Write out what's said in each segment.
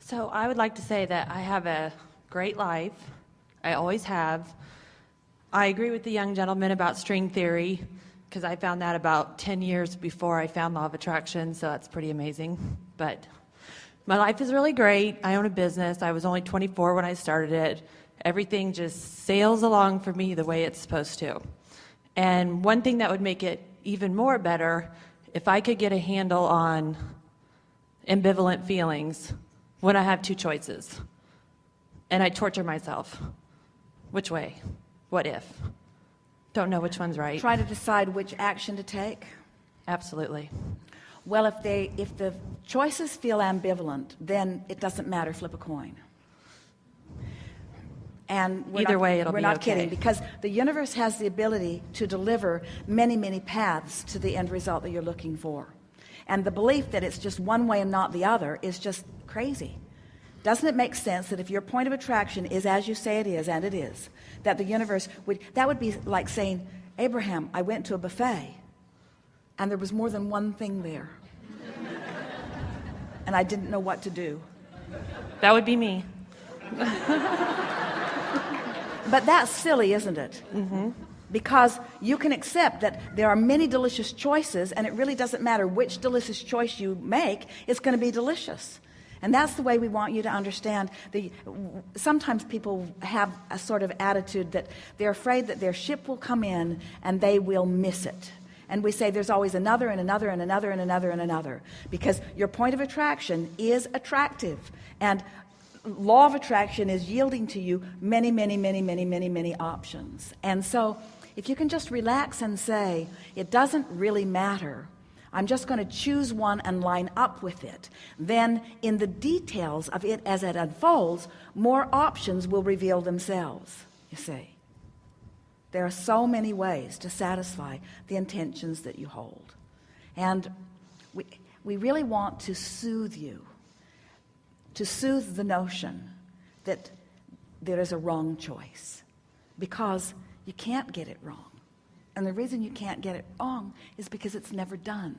So I would like to say that I have a great life. I always have. I agree with the young gentleman about string theory because I found that about 10 years before I found law of attraction, so that's pretty amazing. But my life is really great. I own a business. I was only 24 when I started it. Everything just sails along for me the way it's supposed to. And one thing that would make it even more better, if I could get a handle on ambivalent feelings when I have two choices and I torture myself. Which way? What if? Don't know which one's right. Try to decide which action to take. Absolutely. Well, if the choices feel ambivalent, then it doesn't matter. Flip a coin. And Either way, it'll be we're not okay. kidding, because the universe has the ability to deliver many, many paths to the end result that you're looking for. And the belief that it's just one way and not the other is just crazy. Doesn't it make sense that if your point of attraction is as you say it is, and it is, that the universe that would be like saying, Abraham, I went to a buffet and there was more than one thing there. And I didn't know what to do. That would be me. But that's silly, isn't it? Mm-hmm. Because you can accept that there are many delicious choices, and it really doesn't matter which delicious choice you make, it's going to be delicious. And that's the way we want you to understand. Sometimes people have a sort of attitude that they're afraid that their ship will come in and they will miss it. And we say there's always another and another and another and another and another, because your point of attraction is attractive. And law of attraction is yielding to you many, many, many, many, many, many options. And so if you can just relax and say, it doesn't really matter, I'm just going to choose one and line up with it, then in the details of it as it unfolds, more options will reveal themselves, you see. There are so many ways to satisfy the intentions that you hold. And we really want to soothe you, to soothe the notion that there is a wrong choice, because you can't get it wrong. And the reason you can't get it wrong is because it's never done.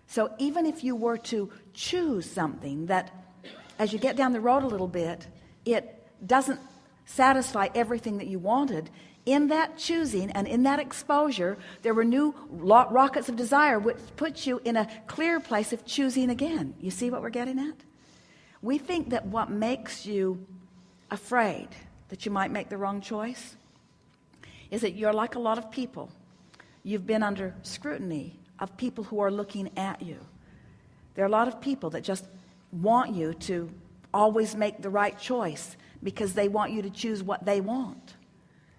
So even if you were to choose something that, as you get down the road a little bit, it doesn't satisfy everything that you wanted, in that choosing and in that exposure, there were new rockets of desire which puts you in a clear place of choosing again. You see what we're getting at? We think that what makes you afraid that you might make the wrong choice is that you're like a lot of people. You've been under scrutiny of people who are looking at you. There are a lot of people that just want you to always make the right choice because they want you to choose what they want.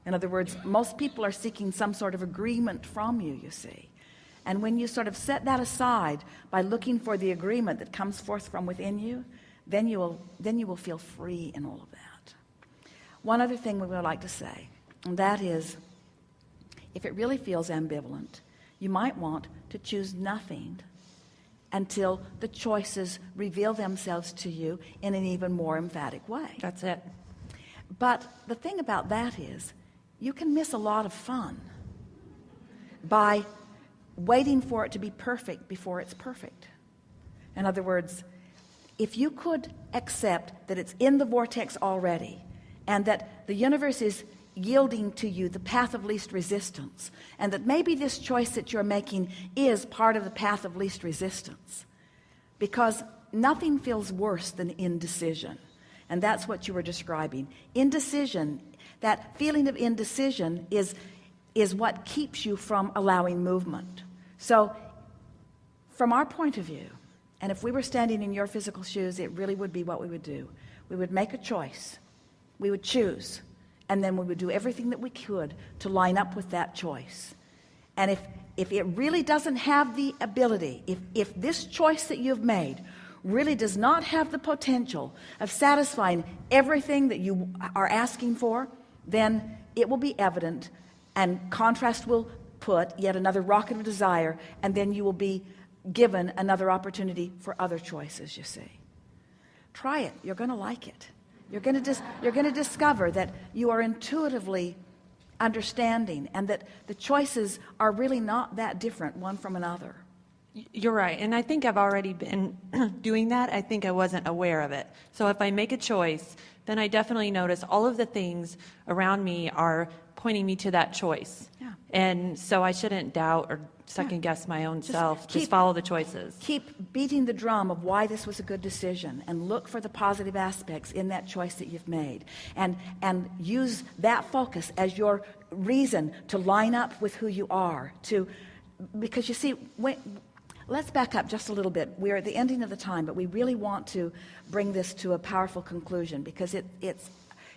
In other words, most people are seeking some sort of agreement from you, you see. And when you sort of set that aside by looking for the agreement that comes forth from within you, then you will feel free in all of that. One other thing we would like to say, and that is, if it really feels ambivalent, you might want to choose nothing until the choices reveal themselves to you in an even more emphatic way. That's it. But the thing about that is, you can miss a lot of fun by waiting for it to be perfect before it's perfect. In other words, if you could accept that it's in the vortex already, and that the universe is yielding to you the path of least resistance, and that maybe this choice that you're making is part of the path of least resistance, because nothing feels worse than indecision. And that's what you were describing. Indecision, that feeling of indecision is what keeps you from allowing movement. So from our point of view, and if we were standing in your physical shoes, it really would be what we would do. We would make a choice. We would choose. And then we would do everything that we could to line up with that choice. And if it really doesn't have the ability, if this choice that you've made really does not have the potential of satisfying everything that you are asking for, then it will be evident, and contrast will put yet another rocket of desire, and then you will be given another opportunity for other choices, you see. Try it. You're going to like it. You're going to discover that you are intuitively understanding, and that the choices are really not that different one from another. You're right. And I think I've already been doing that. I think I wasn't aware of it. So if I make a choice, then I definitely notice all of the things around me are pointing me to that choice. Yeah. And so I shouldn't doubt or second guess my own self. Just follow the choices. Keep beating the drum of why this was a good decision, and look for the positive aspects in that choice that you've made, and use that focus as your reason to line up with who you are, because you see, let's back up just a little bit. We're at the ending of the time, but we really want to bring this to a powerful conclusion, because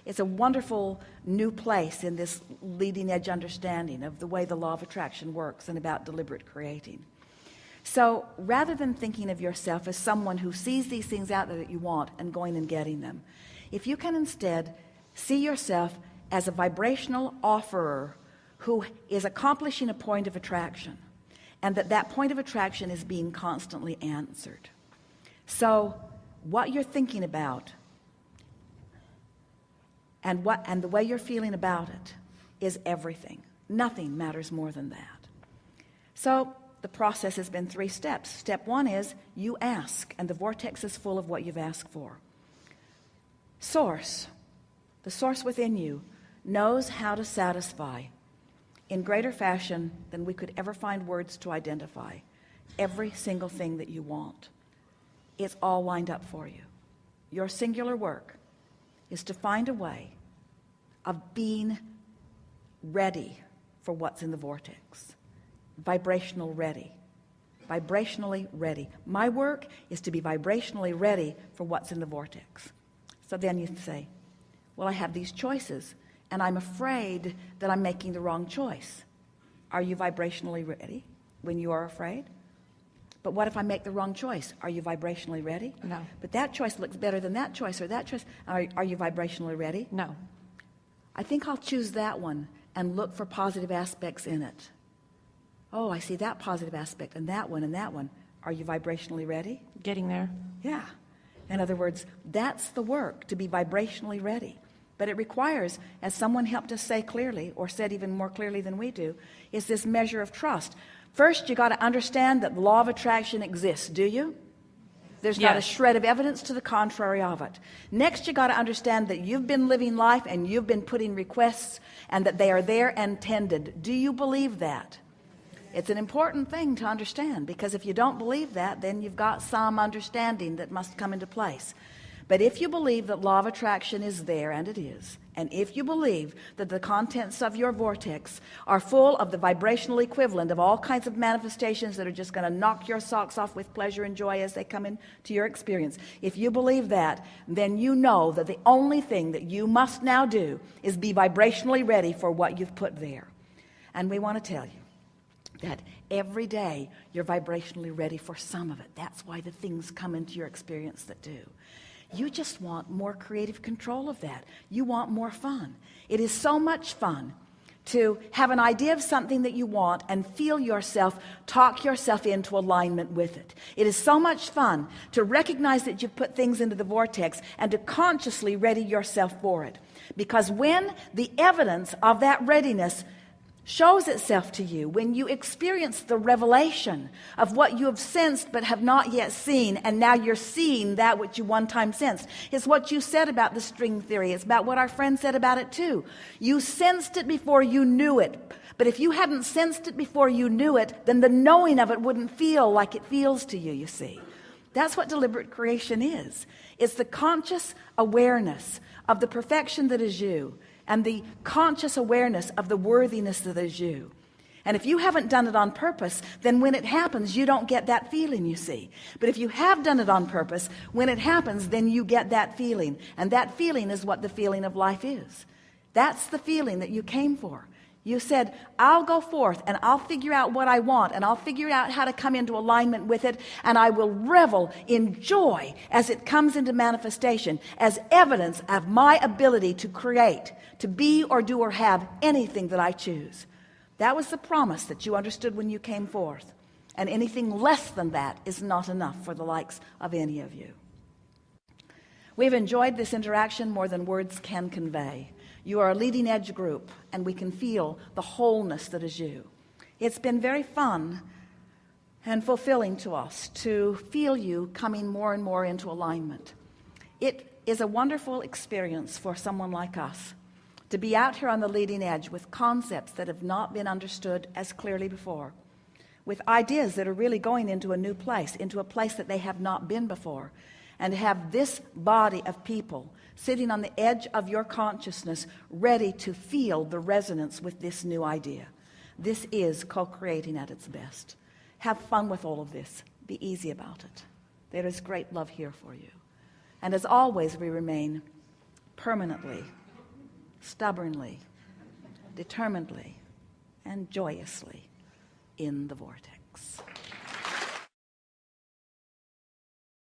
it's a wonderful new place in this leading edge understanding of the way the law of attraction works and about deliberate creating. So rather than thinking of yourself as someone who sees these things out there that you want and going and getting them, if you can instead see yourself as a vibrational offerer who is accomplishing a point of attraction, and that point of attraction is being constantly answered. So what you're thinking about and the way you're feeling about it is everything. Nothing matters more than that. So the process has been 3 steps. Step 1 is you ask, and the vortex is full of what you've asked for. Source, the source within you, knows how to satisfy in greater fashion than we could ever find words to identify every single thing that you want. It's all lined up for you. Your singular work is to find a way of being ready for what's in the vortex. Vibrational ready. Vibrationally ready. My work is to be vibrationally ready for what's in the vortex. So then you say, well, I have these choices, and I'm afraid that I'm making the wrong choice. Are you vibrationally ready when you are afraid? But what if I make the wrong choice? Are you vibrationally ready? No. But that choice looks better than that choice or that choice. Are you vibrationally ready? No. I think I'll choose that one and look for positive aspects in it. Oh, I see that positive aspect and that one and that one. Are you vibrationally ready? Getting there. Yeah. In other words, that's the work, to be vibrationally ready. But it requires, as someone helped us say clearly, or said even more clearly than we do, is this measure of trust. First, you got to understand that the law of attraction exists. Do you? There's not a shred of evidence to the contrary of it. Next, you got to understand that you've been living life and you've been putting requests and that they are there and tended. Do you believe that? It's an important thing to understand, because if you don't believe that, then you've got some understanding that must come into place. But if you believe that law of attraction is there, and it is, and if you believe that the contents of your vortex are full of the vibrational equivalent of all kinds of manifestations that are just going to knock your socks off with pleasure and joy as they come into your experience, if you believe that, then you know that the only thing that you must now do is be vibrationally ready for what you've put there. And we want to tell you that every day you're vibrationally ready for some of it. That's why the things come into your experience that do. You just want more creative control of that. You want more fun. It is so much fun to have an idea of something that you want and feel yourself, talk yourself into alignment with it. It is so much fun to recognize that you've put things into the vortex and to consciously ready yourself for it. Because when the evidence of that readiness shows itself to you, when you experience the revelation of what you have sensed but have not yet seen, and now you're seeing that which you one time sensed. It's what you said about the string theory. It's about what our friend said about it too. You sensed it before you knew it. But if you hadn't sensed it before you knew it, then the knowing of it wouldn't feel like it feels to you, you see. That's what deliberate creation is. It's the conscious awareness of the perfection that is you, and the conscious awareness of the worthiness that is you. And if you haven't done it on purpose, then when it happens, you don't get that feeling, you see. But if you have done it on purpose, when it happens, then you get that feeling. And that feeling is what the feeling of life is. That's the feeling that you came for. You said, I'll go forth and I'll figure out what I want, and I'll figure out how to come into alignment with it, and I will revel in joy as it comes into manifestation, as evidence of my ability to create, to be or do or have anything that I choose. That was the promise that you understood when you came forth. And anything less than that is not enough for the likes of any of you. We've enjoyed this interaction more than words can convey. You are a leading edge group, and we can feel the wholeness that is you. It's been very fun and fulfilling to us to feel you coming more and more into alignment. It is a wonderful experience for someone like us to be out here on the leading edge with concepts that have not been understood as clearly before, with ideas that are really going into a new place, into a place that they have not been before, and have this body of people sitting on the edge of your consciousness ready to feel the resonance with this new idea. This is co-creating at its best. Have fun with all of this. Be easy about it. There is great love here for you. And as always, we remain permanently, stubbornly, determinedly, and joyously in the vortex.